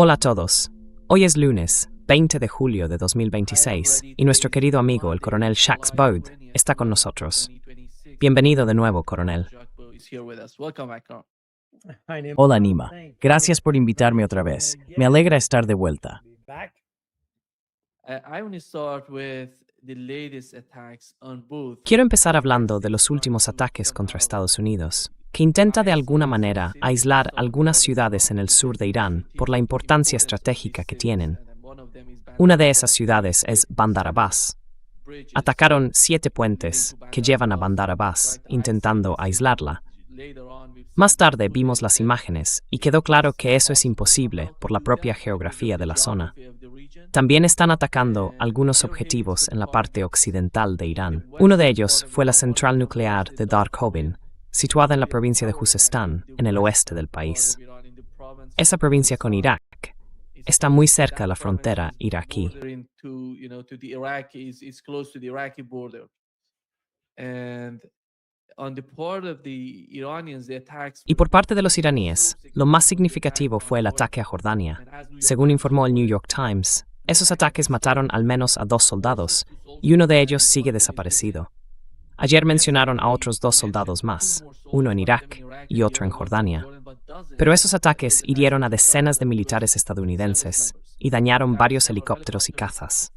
Hola a todos. Hoy es lunes, 20 de julio de 2026, y nuestro querido amigo, el coronel Shax Bowd, está con nosotros. Bienvenido de nuevo, coronel. Hola, Nima. Gracias por invitarme otra vez. Me alegra estar de vuelta. Quiero empezar hablando de los últimos ataques contra Estados Unidos, que intenta de alguna manera aislar algunas ciudades en el sur de Irán por la importancia estratégica que tienen. Una de esas ciudades es Bandar Abbas. Atacaron 7 puentes que llevan a Bandar Abbas, intentando aislarla. Más tarde vimos las imágenes y quedó claro que eso es imposible por la propia geografía de la zona. También están atacando algunos objetivos en la parte occidental de Irán. Uno de ellos fue la central nuclear de Dar-Kobin, situada en la provincia de Juzestán, en el oeste del país. Esa provincia con Irak está muy cerca de la frontera iraquí. Y por parte de los iraníes, lo más significativo fue el ataque a Jordania. Según informó el New York Times, esos ataques mataron al menos a 2 soldados, y uno de ellos sigue desaparecido. Ayer mencionaron a otros 2 soldados más, uno en Irak y otro en Jordania. Pero esos ataques hirieron a decenas de militares estadounidenses y dañaron varios helicópteros y cazas.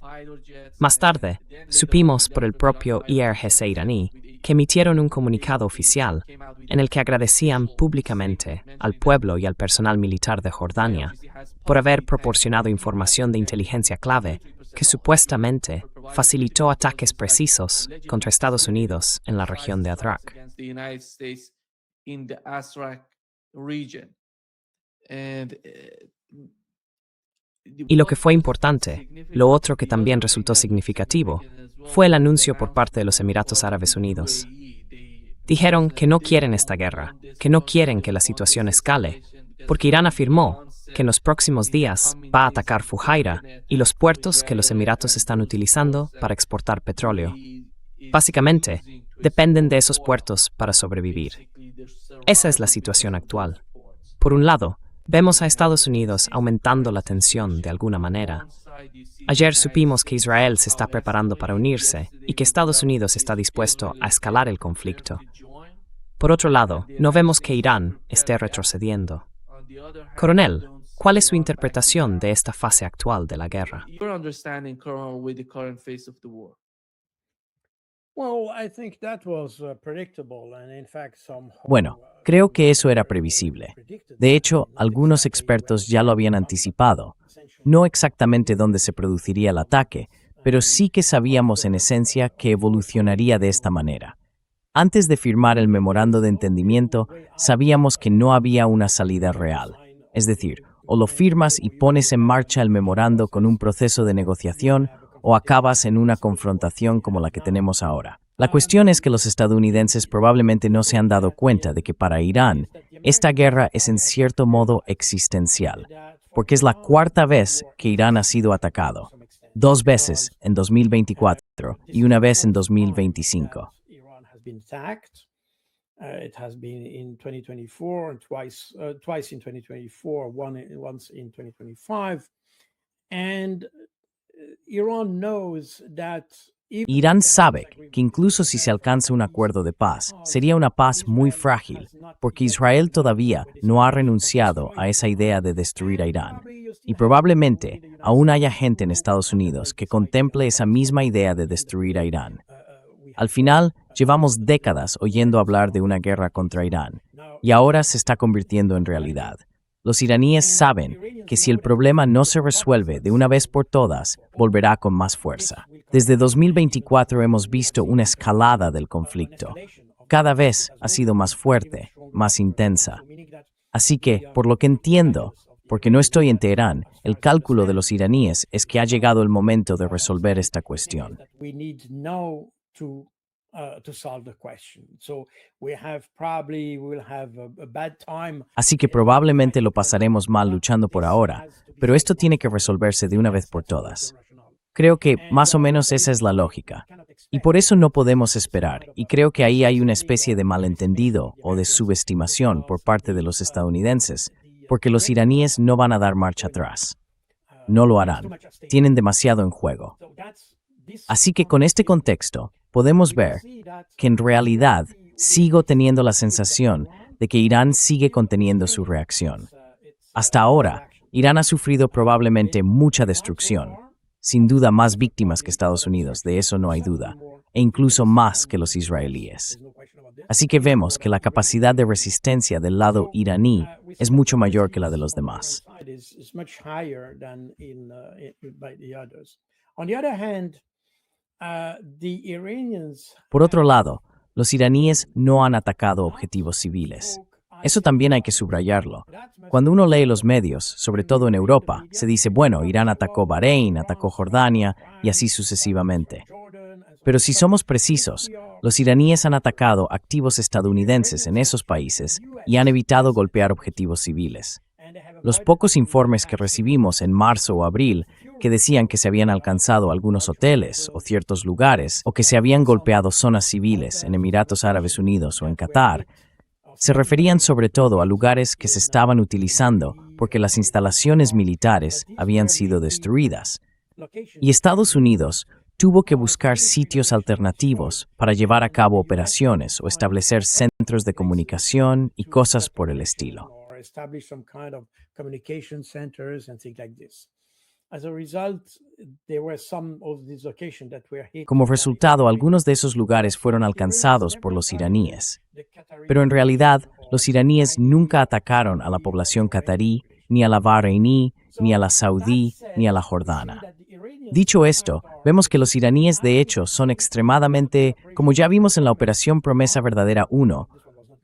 Más tarde, supimos por el propio IRGC iraní que emitieron un comunicado oficial en el que agradecían públicamente al pueblo y al personal militar de Jordania por haber proporcionado información de inteligencia clave que supuestamente facilitó ataques precisos contra Estados Unidos en la región de Adrak. Y lo que fue importante, lo otro que también resultó significativo, fue el anuncio por parte de los Emiratos Árabes Unidos. Dijeron que no quieren esta guerra, que no quieren que la situación escale, porque Irán afirmó que en los próximos días va a atacar Fujairah y los puertos que los Emiratos están utilizando para exportar petróleo. Básicamente, dependen de esos puertos para sobrevivir. Esa es la situación actual. Por un lado, vemos a Estados Unidos aumentando la tensión de alguna manera. Ayer supimos que Israel se está preparando para unirse y que Estados Unidos está dispuesto a escalar el conflicto. Por otro lado, no vemos que Irán esté retrocediendo. Coronel, ¿cuál es su interpretación de esta fase actual de la guerra? Bueno, creo que eso era previsible. De hecho, algunos expertos ya lo habían anticipado. No exactamente dónde se produciría el ataque, pero sí que sabíamos en esencia que evolucionaría de esta manera. Antes de firmar el memorando de entendimiento, sabíamos que no había una salida real. Es decir, o lo firmas y pones en marcha el memorando con un proceso de negociación, o acabas en una confrontación como la que tenemos ahora. La cuestión es que los estadounidenses probablemente no se han dado cuenta de que para Irán, esta guerra es en cierto modo existencial, porque es la 4ª vez que Irán ha sido atacado, 2 veces en 2024 y una vez en 2025. It has been in 2024 and twice in 2024, once in 2025. And Iran knows that Irán sabe que incluso si se alcanza un acuerdo de paz, sería una paz muy frágil, porque Israel todavía no ha renunciado a esa idea de destruir a Irán. Y probablemente aún haya gente en Estados Unidos que contemple esa misma idea de destruir a Irán. Al final, llevamos décadas oyendo hablar de una guerra contra Irán, y ahora se está convirtiendo en realidad. Los iraníes saben que si el problema no se resuelve de una vez por todas, volverá con más fuerza. Desde 2024 hemos visto una escalada del conflicto. Cada vez ha sido más fuerte, más intensa. Así que, por lo que entiendo, porque no estoy en Teherán, el cálculo de los iraníes es que ha llegado el momento de resolver esta cuestión. Así que probablemente lo pasaremos mal luchando por ahora, pero esto tiene que resolverse de una vez por todas. Creo que más o menos esa es la lógica. Y por eso no podemos esperar, y creo que ahí hay una especie de malentendido o de subestimación por parte de los estadounidenses, porque los iraníes no van a dar marcha atrás. No lo harán. Tienen demasiado en juego. Así que con este contexto, podemos ver que en realidad sigo teniendo la sensación de que Irán sigue conteniendo su reacción. Hasta ahora, Irán ha sufrido probablemente mucha destrucción, sin duda más víctimas que Estados Unidos, de eso no hay duda, e incluso más que los israelíes. Así que vemos que la capacidad de resistencia del lado iraní es mucho mayor que la de los demás. Por otro lado, los iraníes no han atacado objetivos civiles. Eso también hay que subrayarlo. Cuando uno lee los medios, sobre todo en Europa, se dice, bueno, Irán atacó Bahrein, atacó Jordania y así sucesivamente. Pero si somos precisos, los iraníes han atacado activos estadounidenses en esos países y han evitado golpear objetivos civiles. Los pocos informes que recibimos en marzo o abril que decían que se habían alcanzado algunos hoteles o ciertos lugares o que se habían golpeado zonas civiles en Emiratos Árabes Unidos o en Qatar, se referían sobre todo a lugares que se estaban utilizando porque las instalaciones militares habían sido destruidas. Y Estados Unidos tuvo que buscar sitios alternativos para llevar a cabo operaciones o establecer centros de comunicación y cosas por el estilo. Como resultado, algunos de esos lugares fueron alcanzados por los iraníes. Pero en realidad, los iraníes nunca atacaron a la población catarí, ni a la bahreiní, ni a la saudí, ni a la jordana. Dicho esto, vemos que los iraníes de hecho son extremadamente, como ya vimos en la Operación Promesa Verdadera 1,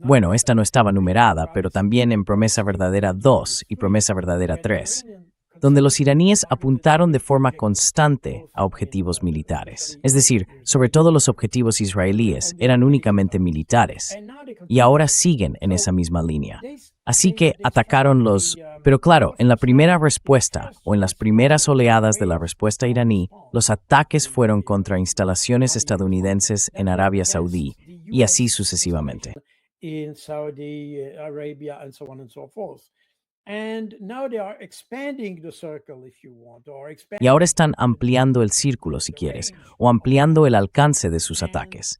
bueno, esta no estaba numerada, pero también en Promesa Verdadera 2 y Promesa Verdadera 3, donde los iraníes apuntaron de forma constante a objetivos militares. Es decir, sobre todo los objetivos israelíes eran únicamente militares, y ahora siguen en esa misma línea. Así que atacaron Pero claro, en la primera respuesta, o en las primeras oleadas de la respuesta iraní, los ataques fueron contra instalaciones estadounidenses en Arabia Saudí, y así sucesivamente. Y ahora están ampliando el círculo, si quieres, o ampliando el alcance de sus ataques.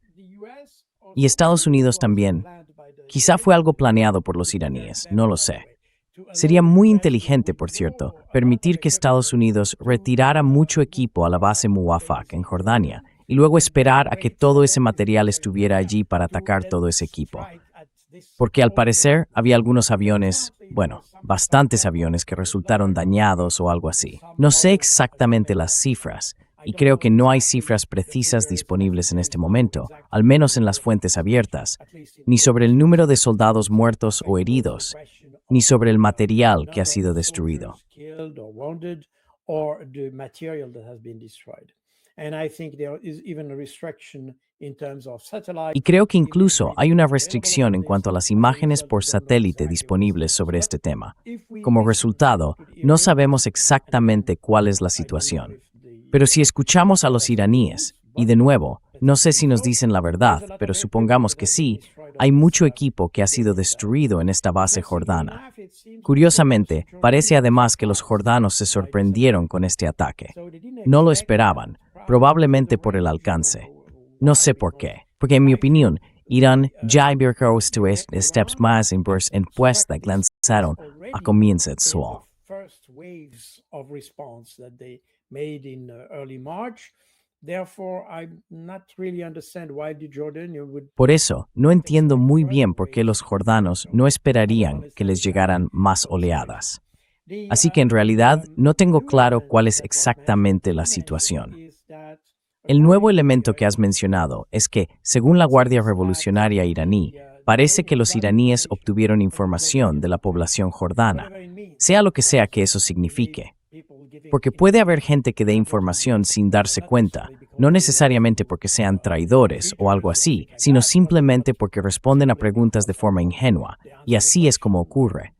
Y Estados Unidos también. Quizá fue algo planeado por los iraníes, no lo sé. Sería muy inteligente, por cierto, permitir que Estados Unidos retirara mucho equipo a la base Muwafaq en Jordania y luego esperar a que todo ese material estuviera allí para atacar todo ese equipo. Porque al parecer había algunos aviones, bastantes aviones que resultaron dañados o algo así. No sé exactamente las cifras, y creo que no hay cifras precisas disponibles en este momento, al menos en las fuentes abiertas, ni sobre el número de soldados muertos o heridos, ni sobre el material que ha sido destruido. Y creo que incluso hay una restricción en cuanto a las imágenes por satélite disponibles sobre este tema. Como resultado, no sabemos exactamente cuál es la situación. Pero si escuchamos a los iraníes, y de nuevo, no sé si nos dicen la verdad, pero supongamos que sí, hay mucho equipo que ha sido destruido en esta base jordana. Curiosamente, parece además que los jordanos se sorprendieron con este ataque. No lo esperaban, probablemente por el alcance. No sé por qué, porque en mi opinión, Irán ya había este steps más impuestos que lanzaron a comienzo de Sol. Por eso, no entiendo muy bien por qué los jordanos no esperarían que les llegaran más oleadas. Así que en realidad no tengo claro cuál es exactamente la situación. El nuevo elemento que has mencionado es que, según la Guardia Revolucionaria iraní, parece que los iraníes obtuvieron información de la población jordana, sea lo que sea que eso signifique. Porque puede haber gente que dé información sin darse cuenta, no necesariamente porque sean traidores o algo así, sino simplemente porque responden a preguntas de forma ingenua, y así es como ocurre.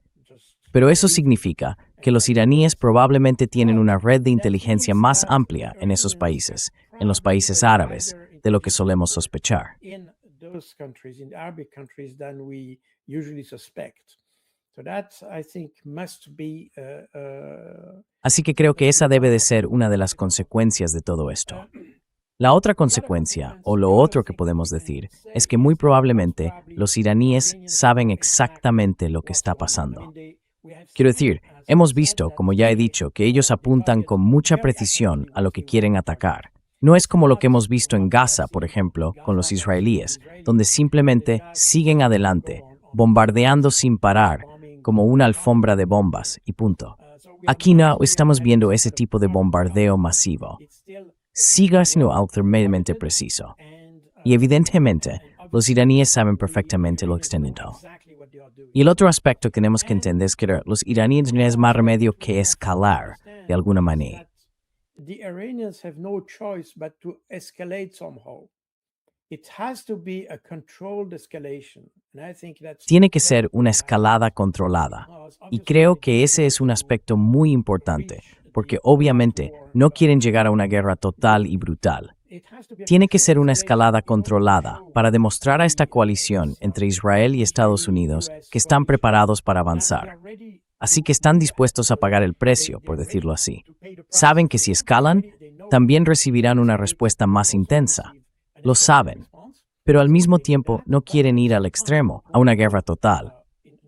Pero eso significa que los iraníes probablemente tienen una red de inteligencia más amplia en esos países, en los países árabes, de lo que solemos sospechar. So that, I think, must be Así que creo que esa debe de ser una de las consecuencias de todo esto. La otra consecuencia, o lo otro que podemos decir, es que muy probablemente los iraníes saben exactamente lo que está pasando. Quiero decir, hemos visto, como ya he dicho, que ellos apuntan con mucha precisión a lo que quieren atacar. No es como lo que hemos visto en Gaza, por ejemplo, con los israelíes, donde simplemente siguen adelante, bombardeando sin parar, como una alfombra de bombas, y punto. Aquí no estamos viendo ese tipo de bombardeo masivo. Siga siendo altamente preciso. Y evidentemente, los iraníes saben perfectamente lo que están haciendo. Y el otro aspecto que tenemos que entender es que los iraníes no es más remedio que escalar, de alguna manera. the Iranians have no choice but to escalate somehow. It has to be a controlled escalation. And I think that's Tiene que ser una escalada controlada. Y creo que ese es un aspecto muy importante, porque obviamente no quieren llegar a una guerra total y brutal. Tiene que ser una escalada controlada para demostrar a esta coalición entre Israel y Estados Unidos que están preparados para avanzar. Así que están dispuestos a pagar el precio, por decirlo así. Saben que si escalan, también recibirán una respuesta más intensa. Lo saben, pero al mismo tiempo no quieren ir al extremo, a una guerra total.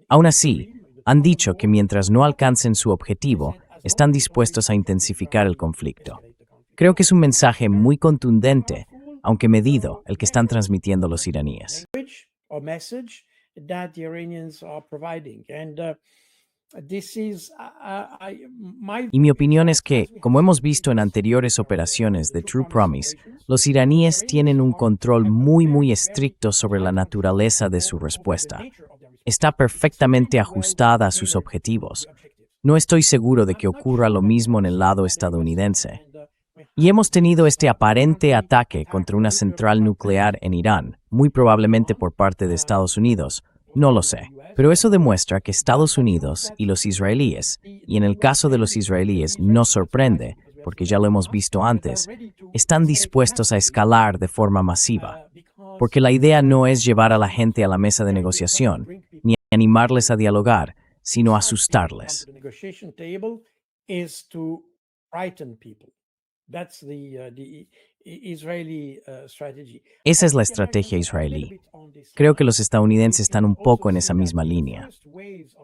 Aún así, han dicho que mientras no alcancen su objetivo, están dispuestos a intensificar el conflicto. Creo que es un mensaje muy contundente, aunque medido, el que están transmitiendo los iraníes. Y mi opinión es que, como hemos visto en anteriores operaciones de True Promise, los iraníes tienen un control muy estricto sobre la naturaleza de su respuesta. Está perfectamente ajustada a sus objetivos. No estoy seguro de que ocurra lo mismo en el lado estadounidense. Y hemos tenido este aparente ataque contra una central nuclear en Irán, muy probablemente por parte de Estados Unidos. No lo sé, pero eso demuestra que Estados Unidos y los israelíes, y en el caso de los israelíes no sorprende, porque ya lo hemos visto antes, están dispuestos a escalar de forma masiva. Porque la idea no es llevar a la gente a la mesa de negociación, ni animarles a dialogar, sino asustarles. Esa es la estrategia israelí. Creo que los estadounidenses están un poco en esa misma línea.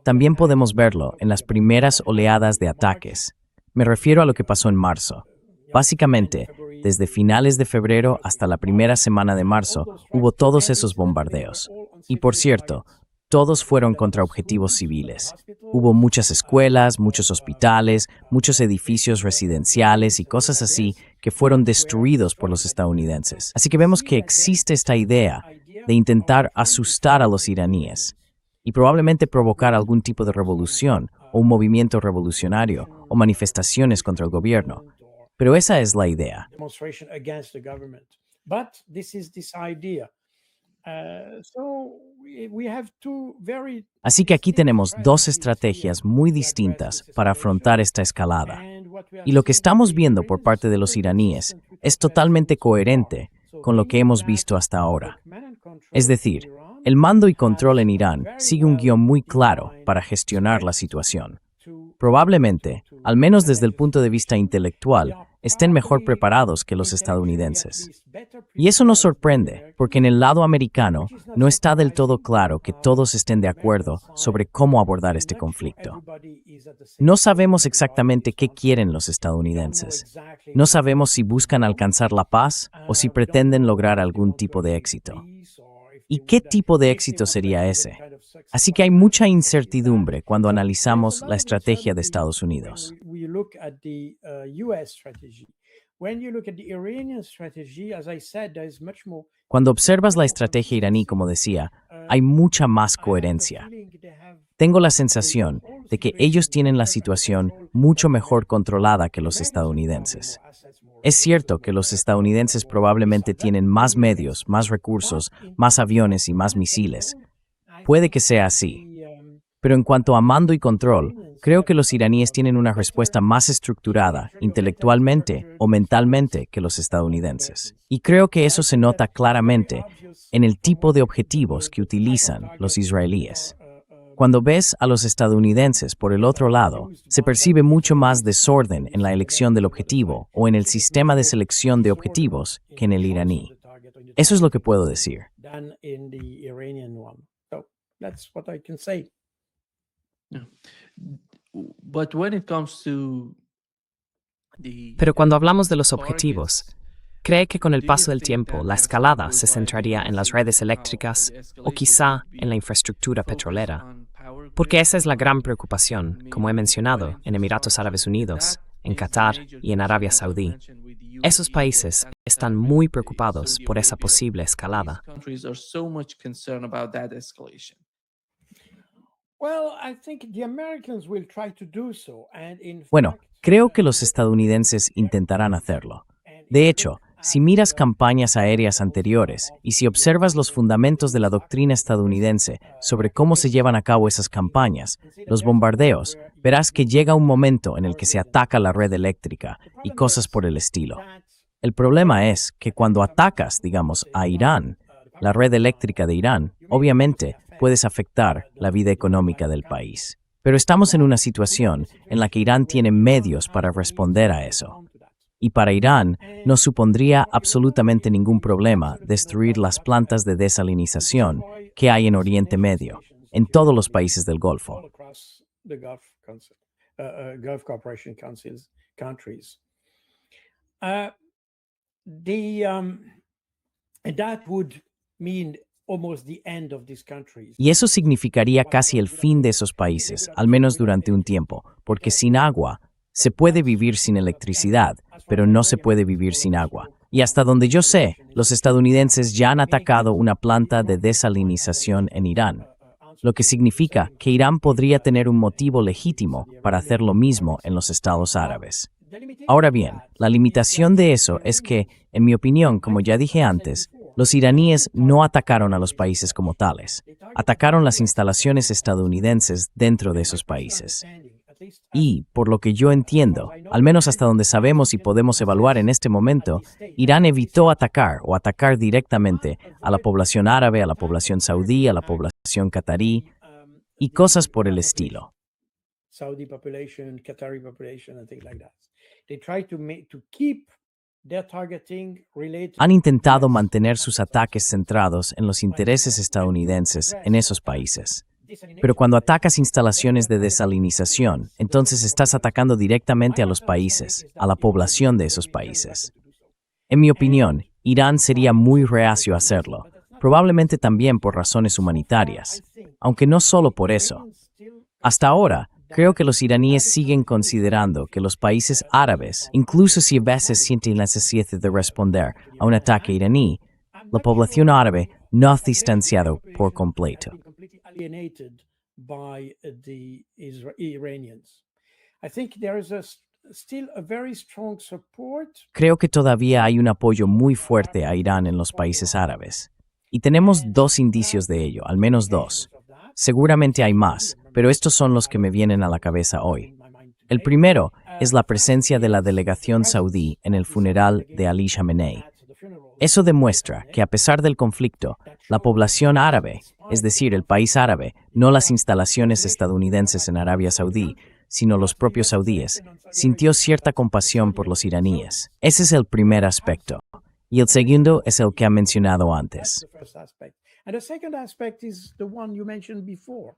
También podemos verlo en las primeras oleadas de ataques. Me refiero a lo que pasó en marzo. Básicamente, desde finales de febrero hasta la primera semana de marzo, hubo todos esos bombardeos. Y por cierto, todos fueron contra objetivos civiles. Hubo muchas escuelas, muchos hospitales, muchos edificios residenciales y cosas así que fueron destruidos por los estadounidenses. Así que vemos que existe esta idea de intentar asustar a los iraníes y probablemente provocar algún tipo de revolución o un movimiento revolucionario o manifestaciones contra el gobierno. Pero esa es la idea. Así que aquí tenemos dos estrategias muy distintas para afrontar esta escalada. Y lo que estamos viendo por parte de los iraníes es totalmente coherente con lo que hemos visto hasta ahora. Es decir, el mando y control en Irán sigue un guión muy claro para gestionar la situación. Probablemente, al menos desde el punto de vista intelectual, estén mejor preparados que los estadounidenses. Y eso nos sorprende, porque en el lado americano no está del todo claro que todos estén de acuerdo sobre cómo abordar este conflicto. No sabemos exactamente qué quieren los estadounidenses. No sabemos si buscan alcanzar la paz o si pretenden lograr algún tipo de éxito. ¿Y qué tipo de éxito sería ese? Así que hay mucha incertidumbre cuando analizamos la estrategia de Estados Unidos. Cuando observas la estrategia iraní, como decía, hay mucha más coherencia. Tengo la sensación de que ellos tienen la situación mucho mejor controlada que los estadounidenses. Es cierto que los estadounidenses probablemente tienen más medios, más recursos, más aviones y más misiles. Puede que sea así. Pero en cuanto a mando y control, creo que los iraníes tienen una respuesta más estructurada, intelectualmente o mentalmente, que los estadounidenses. Y creo que eso se nota claramente en el tipo de objetivos que utilizan los israelíes. Cuando ves a los estadounidenses por el otro lado, se percibe mucho más desorden en la elección del objetivo o en el sistema de selección de objetivos que en el iraní. Eso es lo que puedo decir. than in the Iranian one. So that's what I can say. Yeah. But when it comes to Pero cuando hablamos de los objetivos, ¿cree que con el paso del tiempo la escalada se centraría en las redes eléctricas o quizá en la infraestructura petrolera? Porque esa es la gran preocupación, como he mencionado, en Emiratos Árabes Unidos, en Qatar y en Arabia Saudí. Esos países están muy preocupados por esa posible escalada. countries are so much concerned about that escalation? Well, I think the Americans will try to do so, and in Bueno, fact, creo que los estadounidenses intentarán hacerlo. De hecho, si miras campañas aéreas anteriores y si observas los fundamentos de la doctrina estadounidense sobre cómo se llevan a cabo esas campañas, los bombardeos, verás que llega un momento en el que se ataca la red eléctrica y cosas por el estilo. El problema es que cuando atacas, digamos, a Irán, la red eléctrica de Irán, obviamente puedes afectar la vida económica del país. Pero estamos en una situación en la que Irán tiene medios para responder a eso. Y para Irán no supondría absolutamente ningún problema destruir las plantas de desalinización que hay en Oriente Medio, en todos los países del Golfo. all across the Gulf Cooperation countries. And that would mean almost the end of these countries. Y eso significaría casi el fin de esos países, al menos durante un tiempo, porque sin agua se puede vivir sin electricidad, pero no se puede vivir sin agua. Y hasta donde yo sé, los estadounidenses ya han atacado una planta de desalinización en Irán, lo que significa que Irán podría tener un motivo legítimo para hacer lo mismo en los Estados Árabes. Ahora bien, la limitación de eso es que, en mi opinión, como ya dije antes, los iraníes no atacaron a los países como tales. Atacaron las instalaciones estadounidenses dentro de esos países. Y, por lo que yo entiendo, al menos hasta donde sabemos y podemos evaluar en este momento, Irán evitó atacar o atacar directamente a la población árabe, a la población saudí, a la población qatarí y cosas por el estilo. Saudi population, Qatari population, and things like that. They try to keep their targeting related. Han intentado mantener sus ataques centrados en los intereses estadounidenses en esos países. Pero cuando atacas instalaciones de desalinización, entonces estás atacando directamente a los países, a la población de esos países. En mi opinión, Irán sería muy reacio a hacerlo, probablemente también por razones humanitarias, aunque no solo por eso. Hasta ahora, creo que los iraníes siguen considerando que los países árabes, incluso si a veces sienten la necesidad de responder a un ataque iraní, la población árabe no ha distanciado por completo. Alienated by the Iranians. I think there is still a very strong support. Creo que todavía hay un apoyo muy fuerte a Irán en los países árabes. Y tenemos dos indicios de ello, al menos dos. Seguramente hay más, pero estos son los que me vienen a la cabeza hoy. El primero es la presencia de la delegación saudí en el funeral de Ali Khamenei. Eso demuestra que a pesar del conflicto, la población árabe, es decir, el país árabe, no las instalaciones estadounidenses en Arabia Saudí, sino los propios saudíes, sintió cierta compasión por los iraníes. Ese es el primer aspecto. Y el segundo es el que ha mencionado antes. The first aspect. And the second aspect is the one you mentioned before.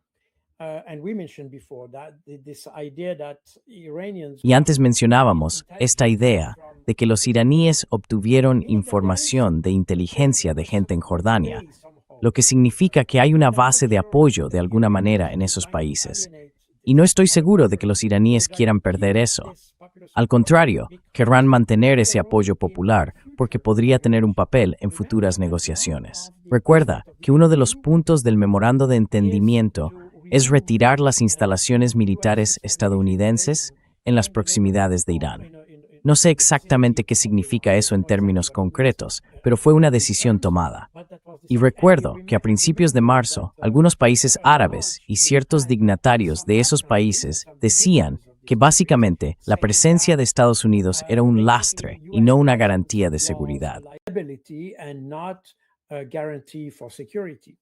And we mentioned before that this idea that Iranians. Y antes mencionábamos esta idea de que los iraníes obtuvieron información de inteligencia de gente en Jordania, lo que significa que hay una base de apoyo de alguna manera en esos países. Y no estoy seguro de que los iraníes quieran perder eso. Al contrario, querrán mantener ese apoyo popular porque podría tener un papel en futuras negociaciones. Recuerda que uno de los puntos del memorando de entendimiento es retirar las instalaciones militares estadounidenses en las proximidades de Irán. No sé exactamente qué significa eso en términos concretos, pero fue una decisión tomada. Y recuerdo que a principios de marzo, algunos países árabes y ciertos dignatarios de esos países decían que básicamente la presencia de Estados Unidos era un lastre y no una garantía de seguridad. Liability and not a guarantee for security.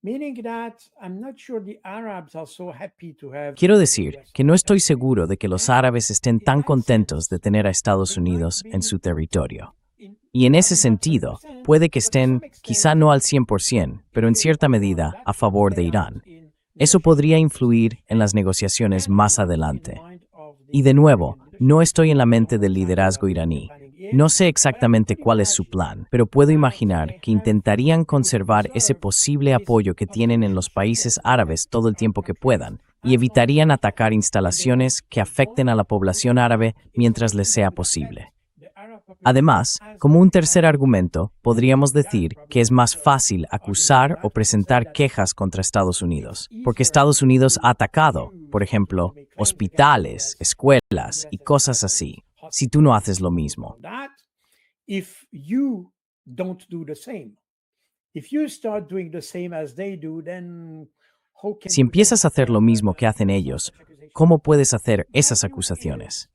meaning that I'm not sure the Arabs are so happy to have. Quiero decir que no estoy seguro de que los árabes estén tan contentos de tener a Estados Unidos en su territorio. Y en ese sentido, puede que estén, quizá no al 100%, pero en cierta medida, a favor de Irán. Eso podría influir en las negociaciones más adelante. Y de nuevo, no estoy en la mente del liderazgo iraní. No sé exactamente cuál es su plan, pero puedo imaginar que intentarían conservar ese posible apoyo que tienen en los países árabes todo el tiempo que puedan, y evitarían atacar instalaciones que afecten a la población árabe mientras les sea posible. Además, como un tercer argumento, podríamos decir que es más fácil acusar o presentar quejas contra Estados Unidos, porque Estados Unidos ha atacado, por ejemplo, hospitales, escuelas y cosas así, si tú no haces lo mismo. If you don't do the same. If you start doing the same as they do, then how can Si empiezas a hacer lo mismo que hacen ellos, ¿cómo puedes hacer esas acusaciones?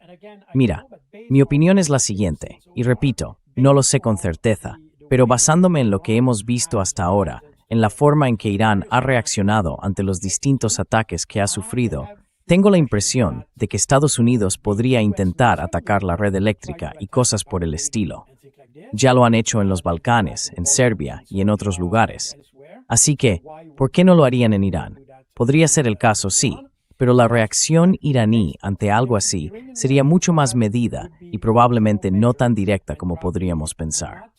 Mira, mi opinión es la siguiente, y repito, no lo sé con certeza, pero basándome en lo que hemos visto hasta ahora, en la forma en que Irán ha reaccionado ante los distintos ataques que ha sufrido, tengo la impresión de que Estados Unidos podría intentar atacar la red eléctrica y cosas por el estilo. Ya lo han hecho en los Balcanes, en Serbia y en otros lugares. Así que, ¿por qué no lo harían en Irán? Podría ser el caso, sí, pero la reacción iraní ante algo así sería mucho más medida y probablemente no tan directa como podríamos pensar.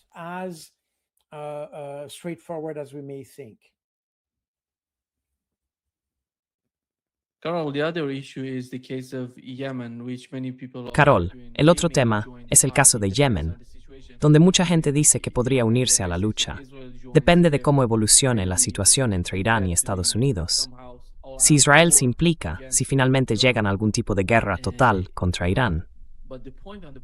Carol, el otro tema es el caso de Yemen, donde mucha gente dice que podría unirse a la lucha. Depende de cómo evolucione la situación entre Irán y Estados Unidos. Si Israel se implica, si finalmente llegan a algún tipo de guerra total contra Irán.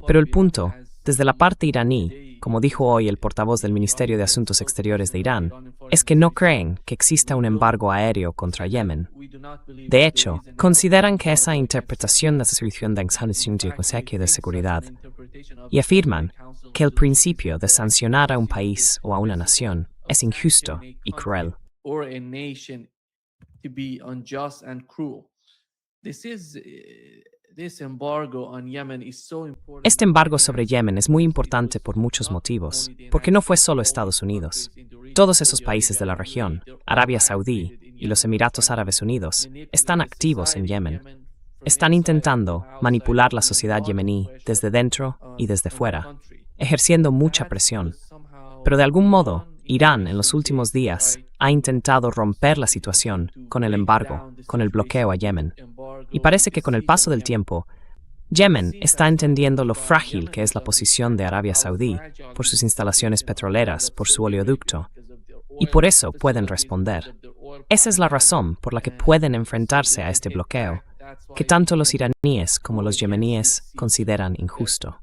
Pero el punto, desde la parte iraní, como dijo hoy el portavoz del Ministerio de Asuntos Exteriores de Irán, es que no creen que exista un embargo aéreo contra Yemen. De hecho, consideran que esa interpretación de la resolución del Consejo de Seguridad y afirman que el principio de sancionar a un país o a una nación es injusto y cruel. Este embargo sobre Yemen es muy importante por muchos motivos, porque no fue solo Estados Unidos. Todos esos países de la región, Arabia Saudí y los Emiratos Árabes Unidos, están activos en Yemen. Están intentando manipular la sociedad yemení desde dentro y desde fuera, ejerciendo mucha presión. Pero de algún modo, Irán en los últimos días ha intentado romper la situación con el embargo, con el bloqueo a Yemen. Y parece que con el paso del tiempo, Yemen está entendiendo lo frágil que es la posición de Arabia Saudí por sus instalaciones petroleras, por su oleoducto, y por eso pueden responder. Esa es la razón por la que pueden enfrentarse a este bloqueo, que tanto los iraníes como los yemeníes consideran injusto.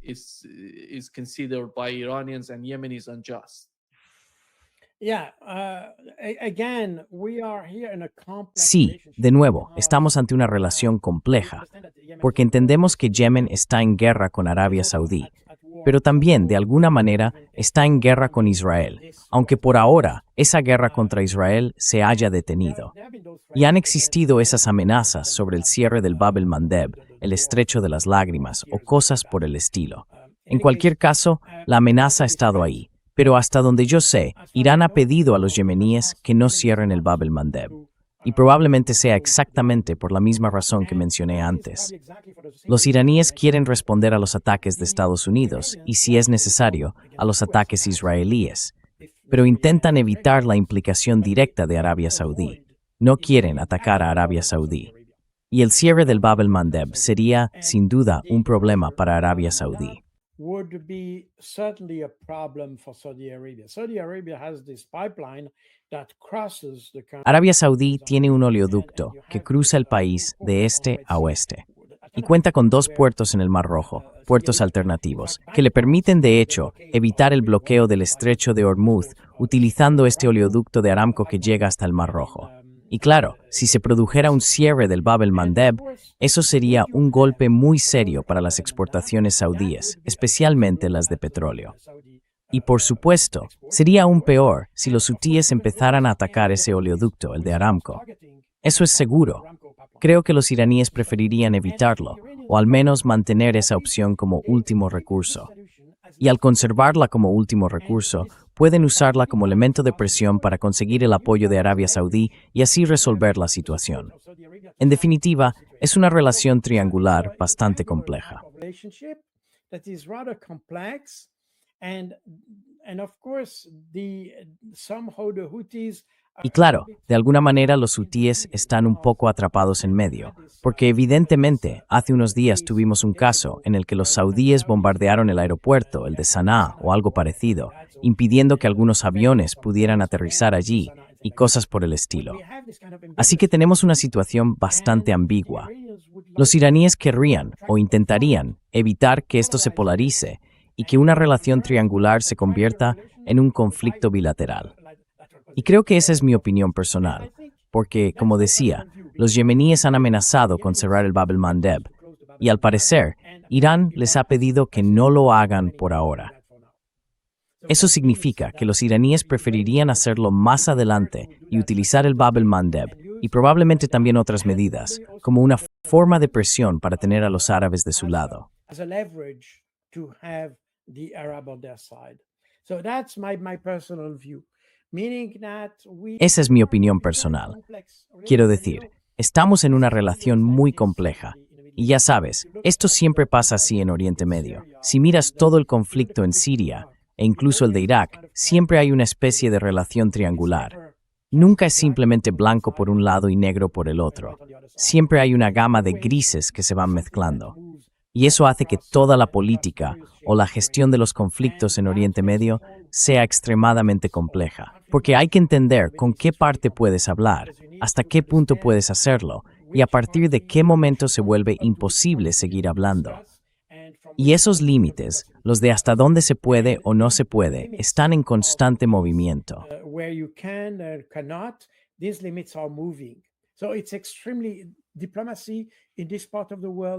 Sí, de nuevo, estamos ante una relación compleja, porque entendemos que Yemen está en guerra con Arabia Saudí, pero también, de alguna manera, está en guerra con Israel, aunque por ahora esa guerra contra Israel se haya detenido. Y han existido esas amenazas sobre el cierre del Bab el-Mandeb, el Estrecho de las Lágrimas o cosas por el estilo. En cualquier caso, la amenaza ha estado ahí. Pero hasta donde yo sé, Irán ha pedido a los yemeníes que no cierren el Bab el-Mandeb. Y probablemente sea exactamente por la misma razón que mencioné antes. Los iraníes quieren responder a los ataques de Estados Unidos y, si es necesario, a los ataques israelíes. Pero intentan evitar la implicación directa de Arabia Saudí. No quieren atacar a Arabia Saudí. Y el cierre del Bab el-Mandeb sería, sin duda, un problema para Arabia Saudí. Would be certainly a problem for Saudi Arabia. Saudi Arabia has this pipeline that crosses the country. Arabia Saudí tiene un oleoducto que cruza el país de este a oeste y cuenta con 2 puertos en el Mar Rojo, puertos alternativos, que le permiten de hecho evitar el bloqueo del estrecho de Hormuz utilizando este oleoducto de Aramco que llega hasta el Mar Rojo. Y claro, si se produjera un cierre del Bab el-Mandeb, eso sería un golpe muy serio para las exportaciones saudíes, especialmente las de petróleo. Y por supuesto, sería aún peor si los hutíes empezaran a atacar ese oleoducto, el de Aramco. Eso es seguro. Creo que los iraníes preferirían evitarlo, o al menos mantener esa opción como último recurso. Y al conservarla como último recurso, pueden usarla como elemento de presión para conseguir el apoyo de Arabia Saudí y así resolver la situación. En definitiva, es una relación triangular bastante compleja. Y claro, de alguna manera los hutíes están un poco atrapados en medio, porque evidentemente hace unos días tuvimos un caso en el que los saudíes bombardearon el aeropuerto, el de Sanaa o algo parecido, impidiendo que algunos aviones pudieran aterrizar allí y cosas por el estilo. Así que tenemos una situación bastante ambigua. Los iraníes querrían o intentarían evitar que esto se polarice y que una relación triangular se convierta en un conflicto bilateral. Y creo que esa es mi opinión personal, porque, como decía, los yemeníes han amenazado con cerrar el Bab el-Mandeb, y al parecer, Irán les ha pedido que no lo hagan por ahora. Eso significa que los iraníes preferirían hacerlo más adelante y utilizar el Bab el-Mandeb, y probablemente también otras medidas, como una forma de presión para tener a los árabes de su lado. Esa es mi opinión personal. Quiero decir, estamos en una relación muy compleja. Y ya sabes, esto siempre pasa así en Oriente Medio. Si miras todo el conflicto en Siria, e incluso el de Irak, siempre hay una especie de relación triangular. Nunca es simplemente blanco por un lado y negro por el otro. Siempre hay una gama de grises que se van mezclando. Y eso hace que toda la política o la gestión de los conflictos en Oriente Medio sea extremadamente compleja, porque hay que entender con qué parte puedes hablar, hasta qué punto puedes hacerlo, y a partir de qué momento se vuelve imposible seguir hablando. Y esos límites, los de hasta dónde se puede o no se puede, están en constante movimiento.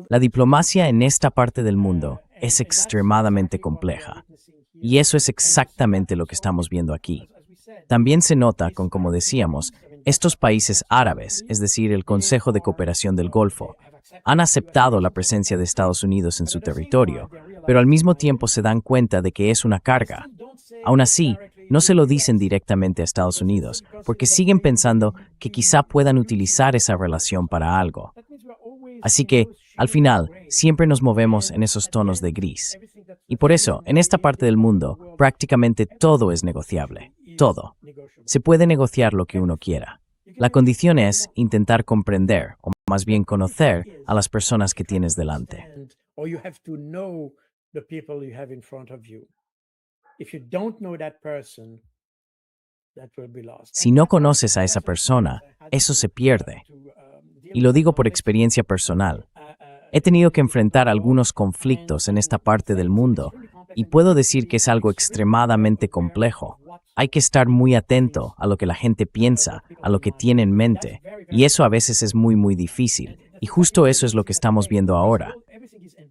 La diplomacia en esta parte del mundo es extremadamente compleja. Y eso es exactamente lo que estamos viendo aquí. También se nota con, como decíamos, estos países árabes, es decir, el Consejo de Cooperación del Golfo, han aceptado la presencia de Estados Unidos en su territorio, pero al mismo tiempo se dan cuenta de que es una carga. Aún así, no se lo dicen directamente a Estados Unidos, porque siguen pensando que quizá puedan utilizar esa relación para algo. Así que, al final, siempre nos movemos en esos tonos de gris. Y por eso, en esta parte del mundo, prácticamente todo es negociable. Todo. Se puede negociar lo que uno quiera. La condición es intentar comprender, o más bien conocer, a las personas que tienes delante. Si no conoces a esa persona, eso se pierde. Y lo digo por experiencia personal. He tenido que enfrentar algunos conflictos en esta parte del mundo y puedo decir que es algo extremadamente complejo. Hay que estar muy atento a lo que la gente piensa, a lo que tiene en mente, y eso a veces es muy difícil, y justo eso es lo que estamos viendo ahora.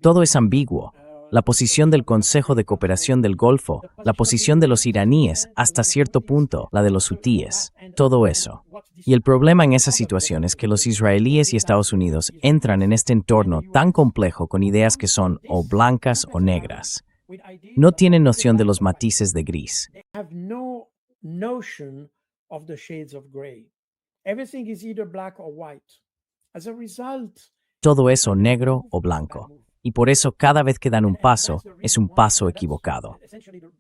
Todo es ambiguo. La posición del Consejo de Cooperación del Golfo, la posición de los iraníes, hasta cierto punto, la de los hutíes, todo eso. Y el problema en esa situación es que los israelíes y Estados Unidos entran en este entorno tan complejo con ideas que son o blancas o negras. No tienen noción de los matices de gris. Todo es o negro o blanco. Y por eso cada vez que dan un paso, es un paso equivocado.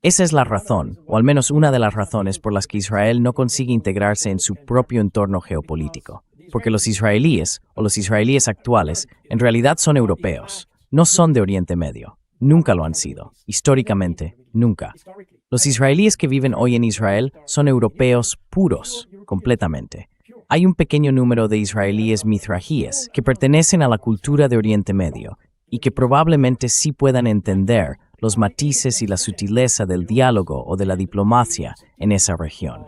Esa es la razón, o al menos una de las razones por las que Israel no consigue integrarse en su propio entorno geopolítico. Porque los israelíes, o los israelíes actuales, en realidad son europeos, no son de Oriente Medio. Nunca lo han sido. Históricamente, nunca. Los israelíes que viven hoy en Israel son europeos puros, completamente. Hay un pequeño número de israelíes mizrajíes que pertenecen a la cultura de Oriente Medio y que probablemente sí puedan entender los matices y la sutileza del diálogo o de la diplomacia en esa región.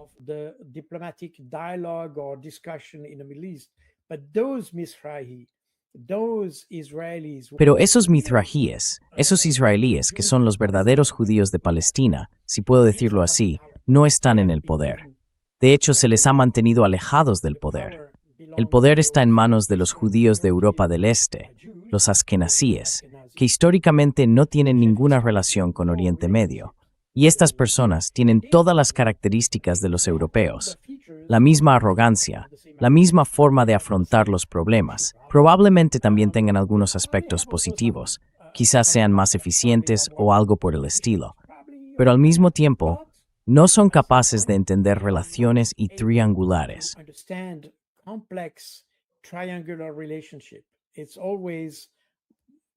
those Israelis Pero esos mizrajíes, esos israelíes que son los verdaderos judíos de Palestina, si puedo decirlo así, no están en el poder. De hecho, se les ha mantenido alejados del poder. El poder está en manos de los judíos de Europa del Este, los askenazíes, que históricamente no tienen ninguna relación con Oriente Medio. Y estas personas tienen todas las características de los europeos. La misma arrogancia, la misma forma de afrontar los problemas. Probablemente también tengan algunos aspectos positivos, quizás sean más eficientes o algo por el estilo. Pero al mismo tiempo, no son capaces de entender relaciones y triangulares. understand complex triangular relationship. It's always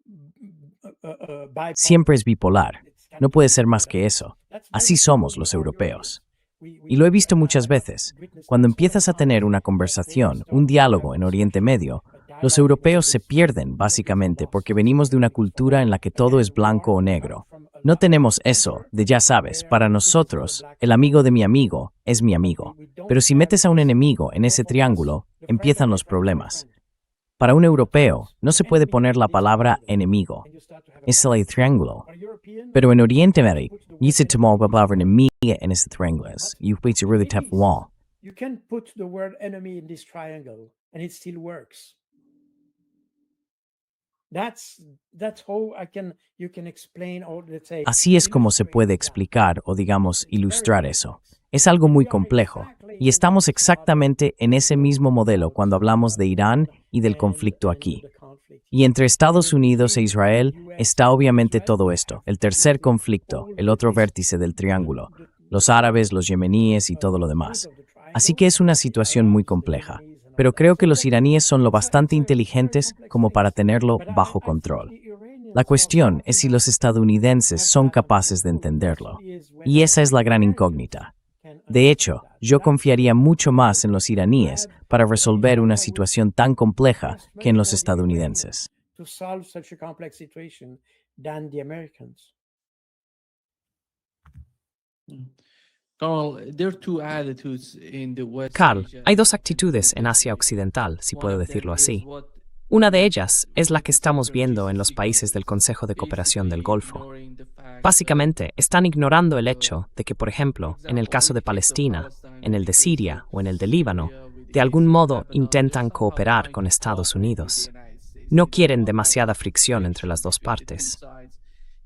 bipolar. Siempre es bipolar. No puede ser más que eso. Así somos los europeos. Y lo he visto muchas veces. Cuando empiezas a tener una conversación, un diálogo en Oriente Medio, los europeos se pierden básicamente porque venimos de una cultura en la que todo es blanco o negro. No tenemos eso de ya sabes, para nosotros, el amigo de mi amigo es mi amigo. Pero si metes a un enemigo en ese triángulo, empiezan los problemas. Para un europeo, no se puede poner la palabra enemigo. Es el triángulo. Pero en Oriente Medio, ni se tomó la palabra enemigo en ese triángulo. You put a really tough wall. You can put the word enemy in this triangle and it still works. That's how you can explain or let's say. Así es como se puede explicar o digamos ilustrar eso. Es algo muy complejo y estamos exactamente en ese mismo modelo cuando hablamos de Irán y del conflicto aquí. Y entre Estados Unidos e Israel está obviamente todo esto, el tercer conflicto, el otro vértice del triángulo, los árabes, los yemeníes y todo lo demás. Así que es una situación muy compleja, pero creo que los iraníes son lo bastante inteligentes como para tenerlo bajo control. La cuestión es si los estadounidenses son capaces de entenderlo, y esa es la gran incógnita. De hecho, yo confiaría mucho más en los iraníes para resolver una situación tan compleja que en los estadounidenses. To solve such a complex situation than the Americans. Carl, there are two attitudes in the West Carl, Asia. hay dos actitudes en Asia Occidental, si One puedo of them decirlo is así. what Una de ellas es la que estamos viendo en los países del Consejo de Cooperación del Golfo. Básicamente, están ignorando el hecho de que, por ejemplo, en el caso de Palestina, en el de Siria o en el de Líbano, de algún modo intentan cooperar con Estados Unidos. No quieren demasiada fricción entre las dos partes.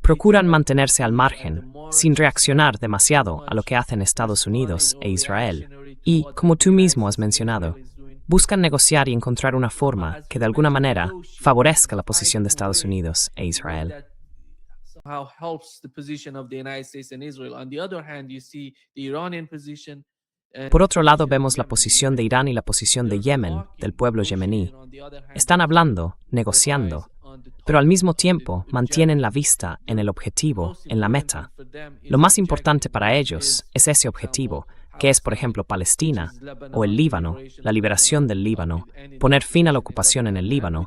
Procuran mantenerse al margen, sin reaccionar demasiado a lo que hacen Estados Unidos e Israel. Y, como tú mismo has mencionado, buscan negociar y encontrar una forma que de alguna manera favorezca la posición de Estados Unidos e Israel. How helps the position of the United States and Israel. On the other hand, you see the Iranian position. Por otro lado, vemos la posición de Irán y la posición de Yemen, del pueblo yemení. Están hablando, negociando, pero al mismo tiempo mantienen la vista en el objetivo, en la meta. Lo más importante para ellos es ese objetivo, que es, por ejemplo, Palestina o el Líbano, la liberación del Líbano, poner fin a la ocupación en el Líbano,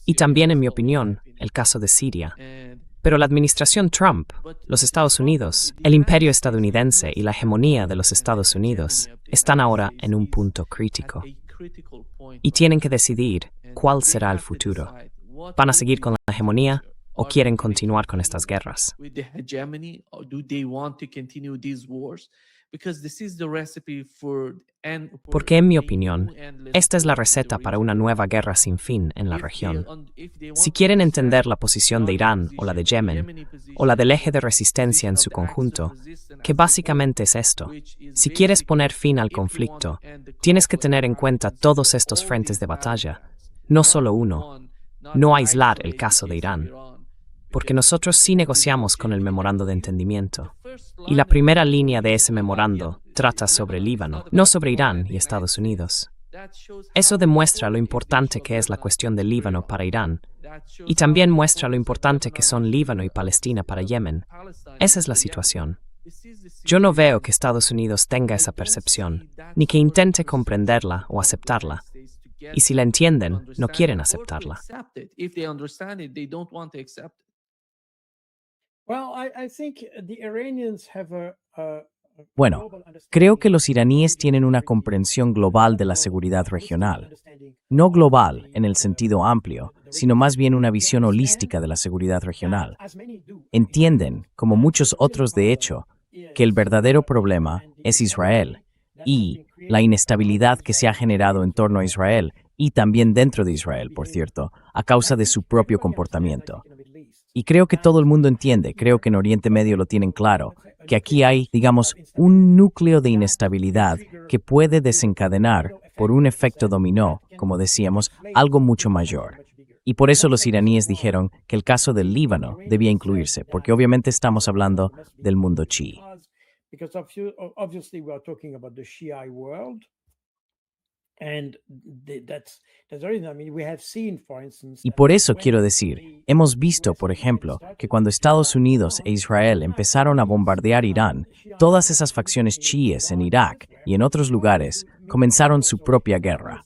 y también, en mi opinión, el caso de Siria. Pero la administración Trump, los Estados Unidos, el imperio estadounidense y la hegemonía de los Estados Unidos están ahora en un punto crítico y tienen que decidir cuál será el futuro. ¿Van a seguir con la hegemonía o quieren continuar con estas guerras? With the hegemony, or do they want to continue these wars? Because this is the recipe for Porque, en mi opinión, esta es la receta para una nueva guerra sin fin en la región. Si quieren entender la posición de Irán o la de Yemen, o la del eje de resistencia en su conjunto, que básicamente es esto, si quieres poner fin al conflicto, tienes que tener en cuenta todos estos frentes de batalla, no solo uno, no aislar el caso de Irán, porque nosotros sí negociamos con el memorando de entendimiento. Y la primera línea de ese memorando trata sobre Líbano, no sobre Irán y Estados Unidos. Eso demuestra lo importante que es la cuestión del Líbano para Irán, y también muestra lo importante que son Líbano y Palestina para Yemen. Esa es la situación. Yo no veo que Estados Unidos tenga esa percepción, ni que intente comprenderla o aceptarla. Y si la entienden, no quieren aceptarla. Well, I think the Iranians have a Bueno, creo que los iraníes tienen una comprensión global de la seguridad regional. No global en el sentido amplio, sino más bien una visión holística de la seguridad regional. Entienden, como muchos otros de hecho, que el verdadero problema es Israel y la inestabilidad que se ha generado en torno a Israel y también dentro de Israel, por cierto, a causa de su propio comportamiento. Y creo que todo el mundo entiende, creo que en Oriente Medio lo tienen claro, que aquí hay, digamos, un núcleo de inestabilidad que puede desencadenar, por un efecto dominó, como decíamos, algo mucho mayor. Y por eso los iraníes dijeron que el caso del Líbano debía incluirse, porque obviamente estamos hablando del mundo chií. Y por eso quiero decir, hemos visto, por ejemplo, que cuando Estados Unidos e Israel empezaron a bombardear Irán, todas esas facciones chiíes en Irak y en otros lugares comenzaron su propia guerra.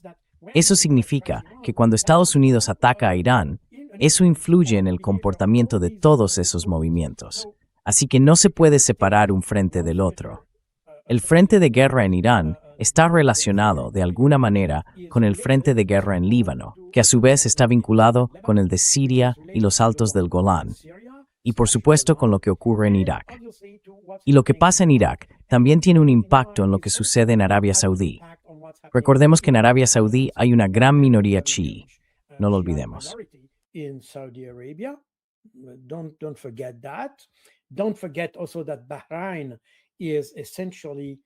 Eso significa que cuando Estados Unidos ataca a Irán, eso influye en el comportamiento de todos esos movimientos. Así que no se puede separar un frente del otro. El frente de guerra en Irán está relacionado de alguna manera con el frente de guerra en Líbano, que a su vez está vinculado con el de Siria y los altos del Golán, y por supuesto con lo que ocurre en Irak. Y lo que pasa en Irak también tiene un impacto en lo que sucede en Arabia Saudí. Recordemos que en Arabia Saudí hay una gran minoría chií, no lo olvidemos.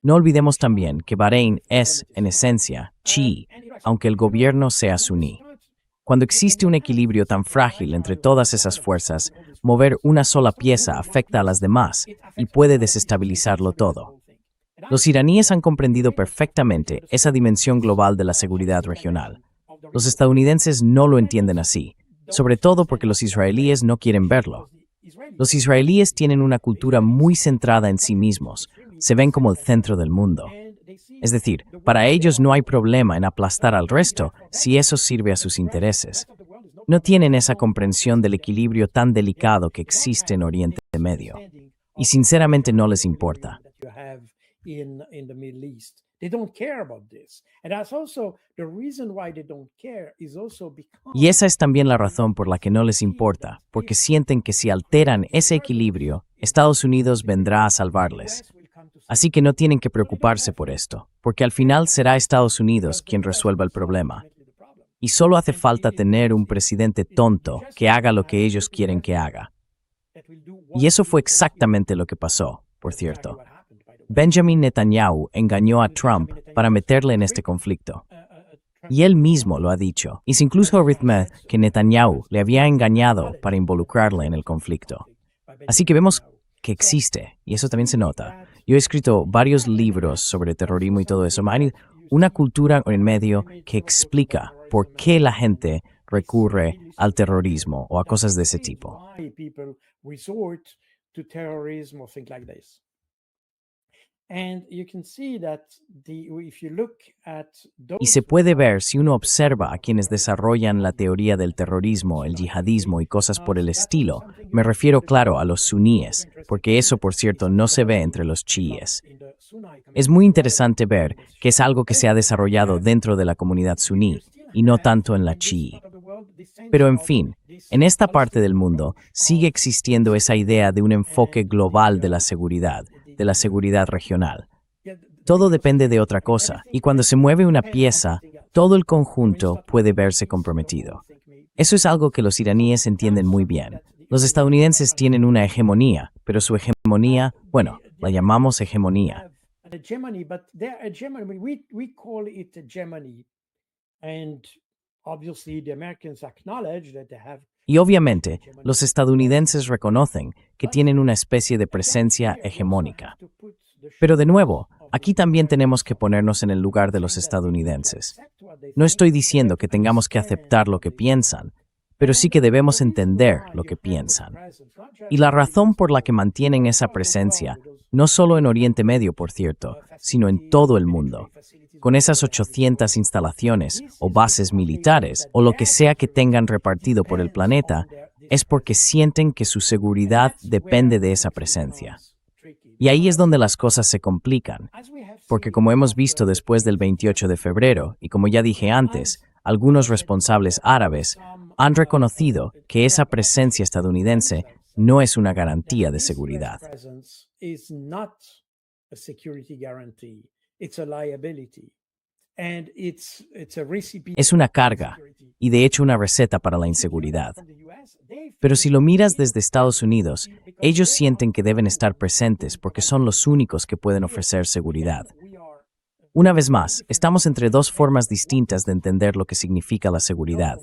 No olvidemos también que Bahrein es, en esencia, chií, aunque el gobierno sea suní. Cuando existe un equilibrio tan frágil entre todas esas fuerzas, mover una sola pieza afecta a las demás y puede desestabilizarlo todo. Los iraníes han comprendido perfectamente esa dimensión global de la seguridad regional. Los estadounidenses no lo entienden así, sobre todo porque los israelíes no quieren verlo. Los israelíes tienen una cultura muy centrada en sí mismos, se ven como el centro del mundo. Es decir, para ellos no hay problema en aplastar al resto si eso sirve a sus intereses. No tienen esa comprensión del equilibrio tan delicado que existe en Oriente Medio. Y sinceramente no les importa. Y esa es también la razón por la que no les importa, porque sienten que si alteran ese equilibrio, Estados Unidos vendrá a salvarles. Así que no tienen que preocuparse por esto, porque al final será Estados Unidos quien resuelva el problema. Y solo hace falta tener un presidente tonto que haga lo que ellos quieren que haga. Y eso fue exactamente lo que pasó, por cierto. Benjamin Netanyahu engañó a Trump para meterle en este conflicto. Y él mismo lo ha dicho. Y se incluso arithme que Netanyahu le había engañado para involucrarle en el conflicto. Así que vemos que existe, y eso también se nota. Yo he escrito varios libros sobre terrorismo y todo eso. Hay una cultura en medio que explica por qué la gente recurre al terrorismo o a cosas de ese tipo. Y se puede ver si uno observa a quienes desarrollan la teoría del terrorismo, el yihadismo y cosas por el estilo. Me refiero, claro, a los suníes, porque eso, por cierto, no se ve entre los chiíes. Es muy interesante ver que es algo que se ha desarrollado dentro de la comunidad suní y no tanto en la chií. Pero en fin, en esta parte del mundo sigue existiendo esa idea de un enfoque global de la seguridad regional. Todo depende de otra cosa, y cuando se mueve una pieza, todo el conjunto puede verse comprometido. Eso es algo que los iraníes entienden muy bien. Los estadounidenses tienen una hegemonía, pero su hegemonía, bueno, la llamamos hegemonía. Y obviamente, los estadounidenses reconocen que tienen una especie de presencia hegemónica. Pero de nuevo, aquí también tenemos que ponernos en el lugar de los estadounidenses. No estoy diciendo que tengamos que aceptar lo que piensan, pero sí que debemos entender lo que piensan. Y la razón por la que mantienen esa presencia, no solo en Oriente Medio, por cierto, sino en todo el mundo, con esas 800 instalaciones o bases militares o lo que sea que tengan repartido por el planeta, es porque sienten que su seguridad depende de esa presencia. Y ahí es donde las cosas se complican, porque como hemos visto después del 28 de febrero, y como ya dije antes, algunos responsables árabes han reconocido que esa presencia estadounidense no es una garantía de seguridad. Es una carga y de hecho una receta para la inseguridad. Pero si lo miras desde Estados Unidos, ellos sienten que deben estar presentes porque son los únicos que pueden ofrecer seguridad. Una vez más, estamos entre dos formas distintas de entender lo que significa la seguridad.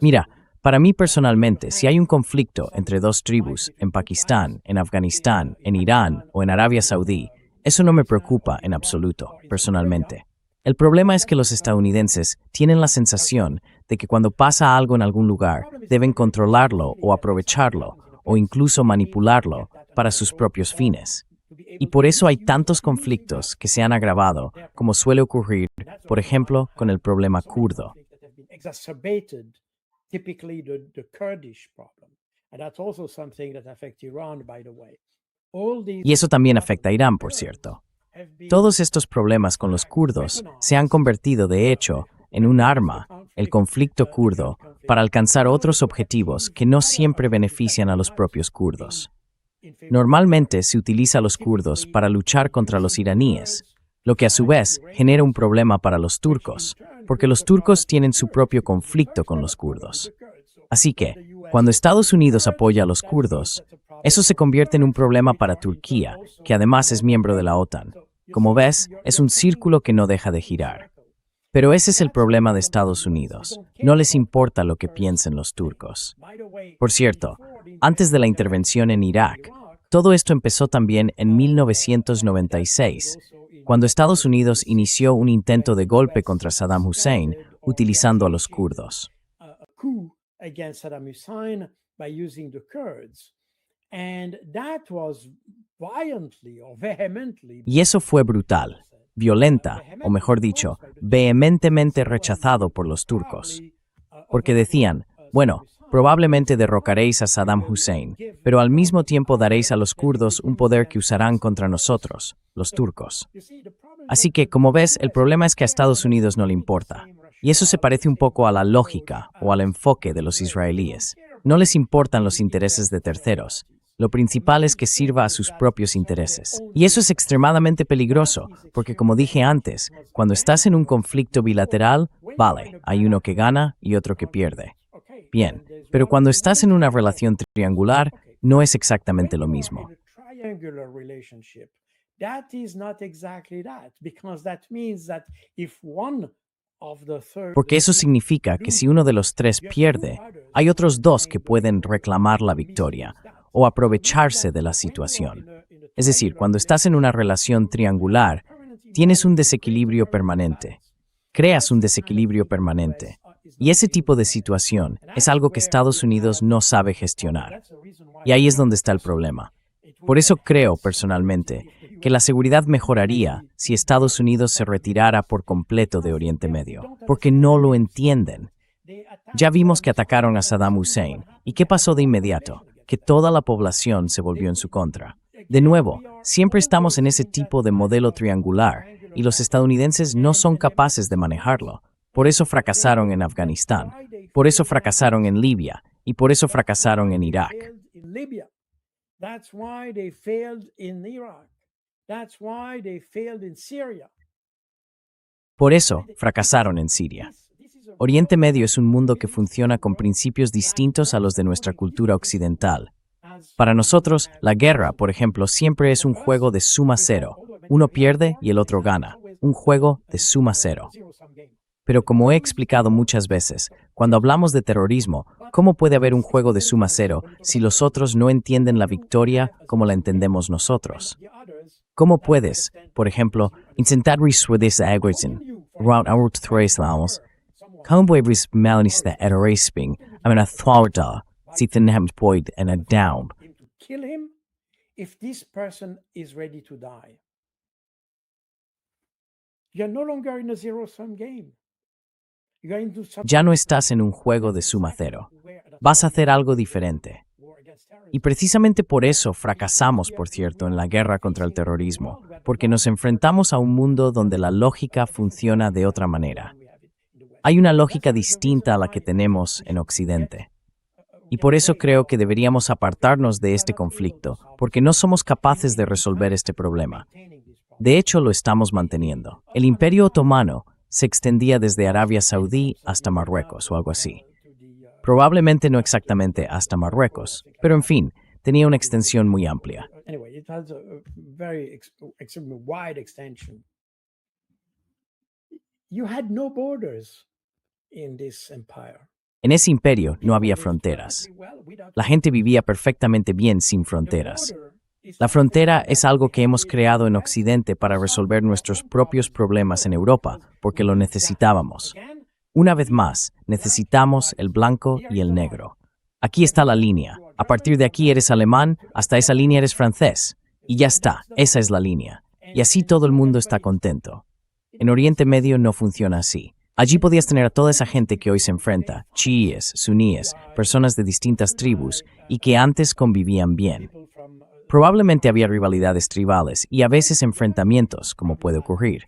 Mira, para mí personalmente, si hay un conflicto entre dos tribus, en Pakistán, en Afganistán, en Irán o en Arabia Saudí, eso no me preocupa en absoluto, personalmente. El problema es que los estadounidenses tienen la sensación de que cuando pasa algo en algún lugar, deben controlarlo o aprovecharlo, o incluso manipularlo para sus propios fines. Y por eso hay tantos conflictos que se han agravado, como suele ocurrir, por ejemplo, con el problema kurdo. Y eso también afecta a Irán, por cierto. Todos estos problemas con los kurdos se han convertido, de hecho, en un arma, el conflicto kurdo, para alcanzar otros objetivos que no siempre benefician a los propios kurdos. Normalmente se utiliza a los kurdos para luchar contra los iraníes, lo que a su vez genera un problema para los turcos, porque los turcos tienen su propio conflicto con los kurdos. Así que, cuando Estados Unidos apoya a los kurdos, eso se convierte en un problema para Turquía, que además es miembro de la OTAN. Como ves, es un círculo que no deja de girar. Pero ese es el problema de Estados Unidos. No les importa lo que piensen los turcos. Por cierto, antes de la intervención en Irak, todo esto empezó también en 1996, cuando Estados Unidos inició un intento de golpe contra Saddam Hussein utilizando a los kurdos. Y eso fue brutal, violenta, o mejor dicho, vehementemente rechazado por los turcos. Porque decían, bueno, probablemente derrocaréis a Saddam Hussein, pero al mismo tiempo daréis a los kurdos un poder que usarán contra nosotros, los turcos. Así que, como ves, el problema es que a Estados Unidos no le importa. Y eso se parece un poco a la lógica o al enfoque de los israelíes. No les importan los intereses de terceros. Lo principal es que sirva a sus propios intereses. Y eso es extremadamente peligroso, porque como dije antes, cuando estás en un conflicto bilateral, vale, hay uno que gana y otro que pierde. Bien, pero cuando estás en una relación triangular, no es exactamente lo mismo. Porque eso significa que si uno de los tres pierde, hay otros dos que pueden reclamar la victoria o aprovecharse de la situación. Es decir, cuando estás en una relación triangular, tienes un desequilibrio permanente. Creas un desequilibrio permanente. Y ese tipo de situación es algo que Estados Unidos no sabe gestionar. Y ahí es donde está el problema. Por eso creo, personalmente, que la seguridad mejoraría si Estados Unidos se retirara por completo de Oriente Medio, porque no lo entienden. Ya vimos que atacaron a Saddam Hussein. ¿Y qué pasó de inmediato? Que toda la población se volvió en su contra. De nuevo, siempre estamos en ese tipo de modelo triangular, y los estadounidenses no son capaces de manejarlo. Por eso fracasaron en Afganistán, por eso fracasaron en Libia, y por eso fracasaron en Irak. Por eso fracasaron en Siria. Oriente Medio es un mundo que funciona con principios distintos a los de nuestra cultura occidental. Para nosotros, la guerra, por ejemplo, siempre es un juego de suma cero. Uno pierde y el otro gana. Un juego de suma cero. Pero como he explicado muchas veces, cuando hablamos de terrorismo, ¿cómo puede haber un juego de suma cero si los otros no entienden la victoria como la entendemos nosotros? ¿Cómo puedes, por ejemplo, intentar resolver esa agresión, round our tres lados? ¿Cómo puedes malista erresping, a thwarta, si tenemos point and a down? Kill him if this person is ready to die. You're no longer in a zero-sum game. Ya no estás en un juego de suma cero. Vas a hacer algo diferente. Y precisamente por eso fracasamos, por cierto, en la guerra contra el terrorismo, porque nos enfrentamos a un mundo donde la lógica funciona de otra manera. Hay una lógica distinta a la que tenemos en Occidente. Y por eso creo que deberíamos apartarnos de este conflicto, porque no somos capaces de resolver este problema. De hecho, lo estamos manteniendo. El Imperio Otomano se extendía desde Arabia Saudí hasta Marruecos o algo así. Probablemente no exactamente hasta Marruecos, pero en fin, tenía una extensión muy amplia. Anyway, it has a very extremely wide extension. You had no borders in this empire. En ese imperio no había fronteras. La gente vivía perfectamente bien sin fronteras. La frontera es algo que hemos creado en Occidente para resolver nuestros propios problemas en Europa, porque lo necesitábamos. Una vez más, necesitamos el blanco y el negro. Aquí está la línea. A partir de aquí eres alemán, hasta esa línea eres francés. Y ya está, esa es la línea. Y así todo el mundo está contento. En Oriente Medio no funciona así. Allí podías tener a toda esa gente que hoy se enfrenta, chiíes, suníes, personas de distintas tribus, y que antes convivían bien. Probablemente había rivalidades tribales y a veces enfrentamientos, como puede ocurrir.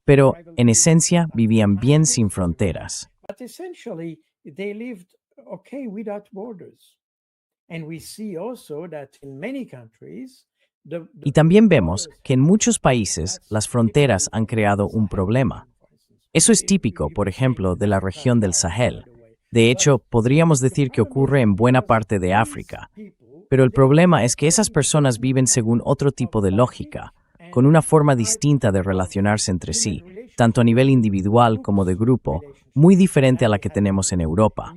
Pero, en esencia, vivían bien sin fronteras. But essentially, they lived okay without borders. And we see also that in many countries, Y también vemos que en muchos países las fronteras han creado un problema. Eso es típico, por ejemplo, de la región del Sahel. De hecho, podríamos decir que ocurre en buena parte de África. Pero el problema es que esas personas viven según otro tipo de lógica, con una forma distinta de relacionarse entre sí, tanto a nivel individual como de grupo, muy diferente a la que tenemos en Europa.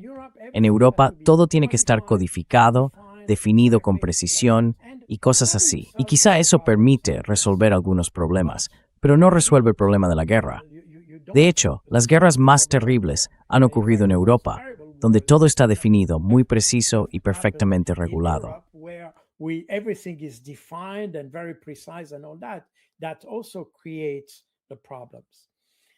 En Europa, todo tiene que estar codificado, definido con precisión y cosas así. Y quizá eso permite resolver algunos problemas, pero no resuelve el problema de la guerra. De hecho, las guerras más terribles han ocurrido en Europa, donde todo está definido, muy preciso y perfectamente regulado. everything is defined and very precise and all that, that also creates the problems.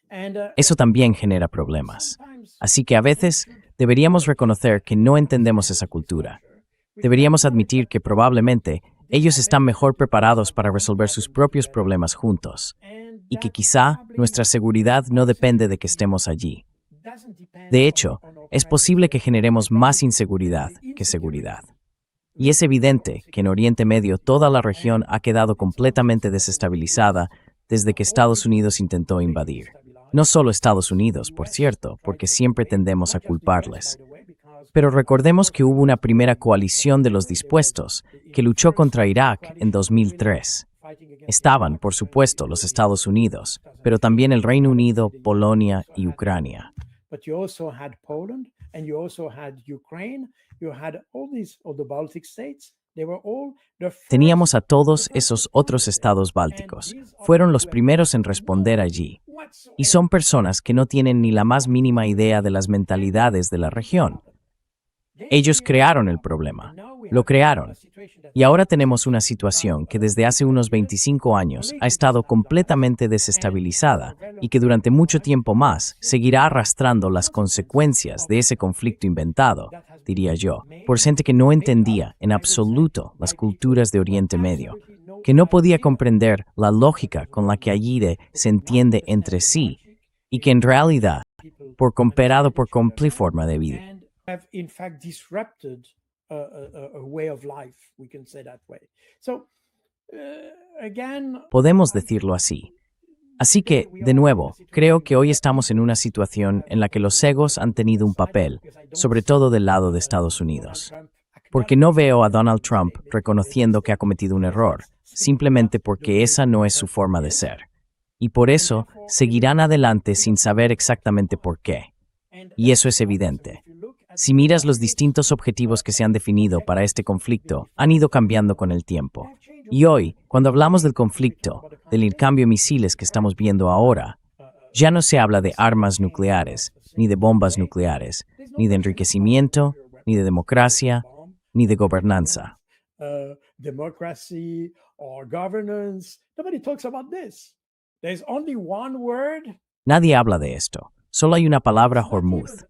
And Eso también genera problemas. Así que a veces deberíamos reconocer que no entendemos esa cultura. Deberíamos admitir que probablemente ellos están mejor preparados para resolver sus propios problemas juntos, y que quizá nuestra seguridad no depende de que estemos allí. De hecho, es posible que generemos más inseguridad que seguridad. Y es evidente que en Oriente Medio toda la región ha quedado completamente desestabilizada desde que Estados Unidos intentó invadir. No solo Estados Unidos, por cierto, porque siempre tendemos a culparles. Pero recordemos que hubo una primera coalición de los dispuestos que luchó contra Irak en 2003. Estaban, por supuesto, los Estados Unidos, pero también el Reino Unido, Polonia y Ucrania. but you also had Poland and you also had Ukraine. You had all the Baltic states. They were all the first. Teníamos a todos esos otros estados bálticos. Fueron los primeros en responder allí. Y son personas que no tienen ni la más mínima idea de las mentalidades de la región. Ellos crearon el problema. Lo crearon. Y ahora tenemos una situación que desde hace unos 25 años ha estado completamente desestabilizada y que durante mucho tiempo más seguirá arrastrando las consecuencias de ese conflicto inventado, diría yo, por gente que no entendía en absoluto las culturas de Oriente Medio, que no podía comprender la lógica con la que allí se entiende entre sí y que en realidad, por comparado por completa forma de vida, Have in fact disrupted a way of life, we can say that way. So, again, podemos decirlo así. Así que, de nuevo, creo que hoy estamos en una situación en la que los egos han tenido un papel, sobre todo del lado de Estados Unidos. Porque no veo a Donald Trump reconociendo que ha cometido un error, simplemente porque esa no es su forma de ser. Y por eso, seguirán adelante sin saber exactamente por qué. Y eso es evidente. Si miras los distintos objetivos que se han definido para este conflicto, han ido cambiando con el tiempo. Y hoy, cuando hablamos del conflicto, del intercambio de misiles que estamos viendo ahora, ya no se habla de armas nucleares, ni de bombas nucleares, ni de enriquecimiento, ni de democracia, ni de gobernanza. Democracy or governance. Nobody talks about this. There's only one word. Nadie habla de esto. Solo hay una palabra Hormuz.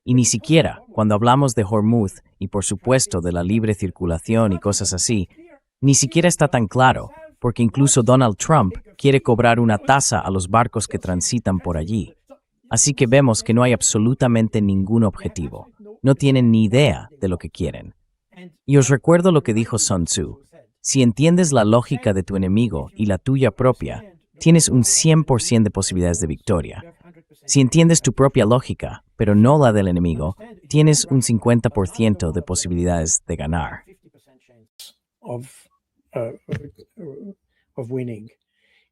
Y ni siquiera, cuando hablamos de Hormuz y por supuesto de la libre circulación y cosas así, ni siquiera está tan claro, porque incluso Donald Trump quiere cobrar una tasa a los barcos que transitan por allí. Así que vemos que no hay absolutamente ningún objetivo. No tienen ni idea de lo que quieren. Y os recuerdo lo que dijo Sun Tzu. Si entiendes la lógica de tu enemigo y la tuya propia, tienes un 100% de posibilidades de victoria. Si entiendes tu propia lógica, pero no la del enemigo, tienes un 50% de posibilidades de ganar. Of, of winning.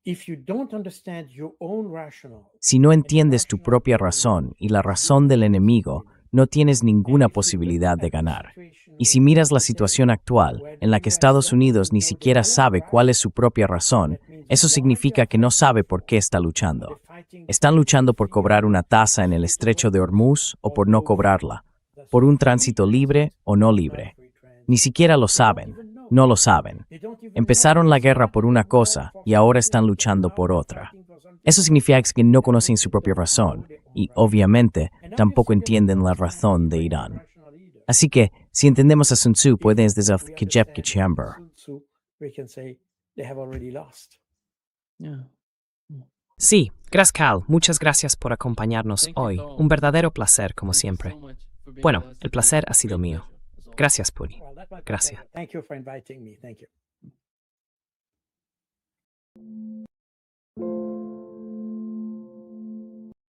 If you don't understand your own rationale, Si no entiendes tu propia razón y la razón del enemigo, no tienes ninguna posibilidad de ganar. Y si miras la situación actual, en la que Estados Unidos ni siquiera sabe cuál es su propia razón, eso significa que no sabe por qué está luchando. Están luchando por cobrar una tasa en el estrecho de Hormuz o por no cobrarla, por un tránsito libre o no libre. Ni siquiera lo saben, no lo saben. Empezaron la guerra por una cosa y ahora están luchando por otra. Eso significa que no conocen su propia razón y, obviamente, tampoco entienden la razón de Irán. Así que, si entendemos a Sun Tzu, puedes decir que Jeb que Chamber. we can say they have already lost. Yeah. Sí, Cal, muchas gracias por acompañarnos Thank you, hoy. Tom. Un verdadero placer, como Thank you siempre. so much for being Bueno, with us. el placer ha sido Great mío. pleasure, as always. Gracias, Puri. Well, that might be Gracias. better. Thank you for inviting me. Thank you.